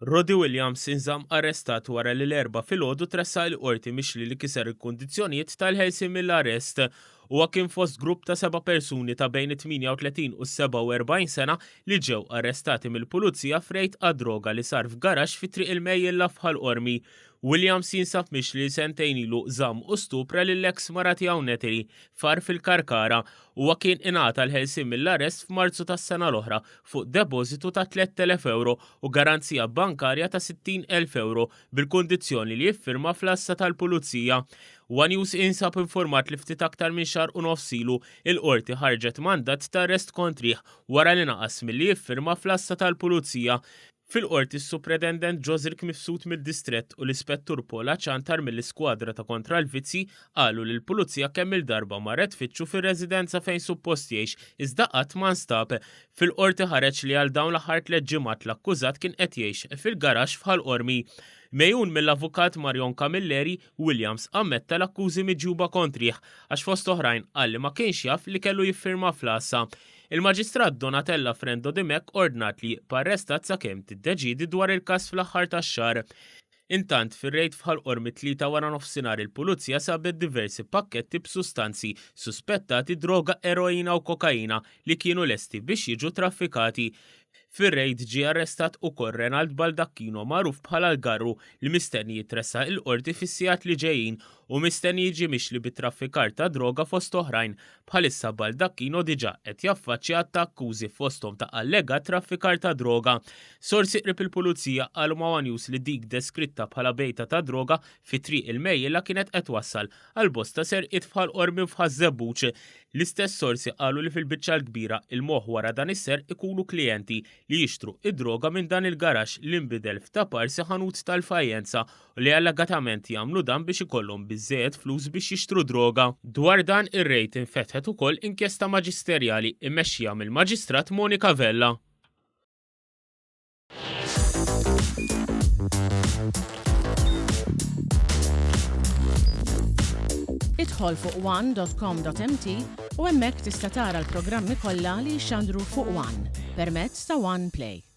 Roddy Williams inżamm arrestat wara li l-erba' filgħodu tressaq il-qorti mixli li kiser il-kundizzjonijiet tal-ħelsien mill-arrest. Huwa kien fost grupp ta' 7 persuni ta' bejn 38 u 47 sena li ġew arrestati mill-pulizija f'rejt għad-droga li sar f'garaxx fi triq il-Mejjilla f'Ħalqormi. Williams jinsab mixli sentejn ilu żamm u stupra lill-eks mara tiegħu Neteri far fil-Karkara. Huwa kien ingħata l-ħelsien mill-arrest f'Marzu tas-sena l-oħra fuq depożitu ta' 3,000 euro u garanzija bankarja ta' 60,000 euro bil-kundizzjoni li jiffirma fl-assa tal-pulizija. One News insab informat li ftit aktar minn xahar u nofs ilu il-qorti ħarġet mandat ta' arrest kontrih wara li naqas milli jiffirma fl-assa tal-pulizija. Fil-qorti s-Supredendent Josirk Mifsud mill-Distrett u l-Ispettur Pola ċantar mill-Iskwadra ta' kontra l-vizzi qalu li l-Pulizija kemm il-darba marret tfittxu fir-residenza fejn suppost jgħix iżda qatt ma nstab. Fil-qorti ħareġ li għal dawn l-aħħar 3 ġimgħat l-akkużat kien qed jgħix fil-garaxx f'Ħalqormi. Mejjun mill-avukat Marion Camilleri, Williams ammetta l-akkużi miġjuba kontrih għax fost oħrajn qal li ma kienx jaf li kellu jiffirma fl-assa. Il-Maġistrat Donatella Frendo Dimek ordnat li parrestat sakemm tiddeċiedi dwar il-każ fl-aħħar tax-xahar. Intant fir-rejt f'Ħalqormi 3 wara nofsinhar il-pulizija sabet diversi pakketti b'sustanzi suspettati droga, eroina u kokaina li kienu lesti biex jiġu traffikati. Fir-rejt ġie arrestat ukoll Renald Baldacchino magħruf bħala l-Garru li mistenni jitressaq il-qorti fis-sigħat li ġejjin u mistenni jiġi mixli bit-traffikar ta' droga fost oħrajn. Bħalissa Baldacchino diġà qed jaffaċċja ta' akkużi fosthom ta' allegat traffikar ta' droga. Sorsi qrib il-pulizija qalu ma' One News li dik deskritta bħala bejta ta' droga fi triq il-Mejjilla kienet qed wassal għal bosta serqiet f'Ħalqormi u f'Ħażebbuċ. L-istess sorsi qalu li fil-biċċa l-kbira il-moħħ wara dan is-serq ikunu klijenti li jixtru id-droga minn dan il-garaxx li nbidel f'ta' parsi ħanut tal-fajjenza u li allegatament jagħmlu dan biex ikollhom biżżejjed flus biex jixtru droga. Dwar dan ir-rejt infetħet ukoll inkjesta maġisterjali mmexxija mill-Maġistrat Monika Vella. Idħol fuq one.com.mt u hemmhekk tista' tara l-programmi kollha li jxandru fuq One permezz ta' One Play.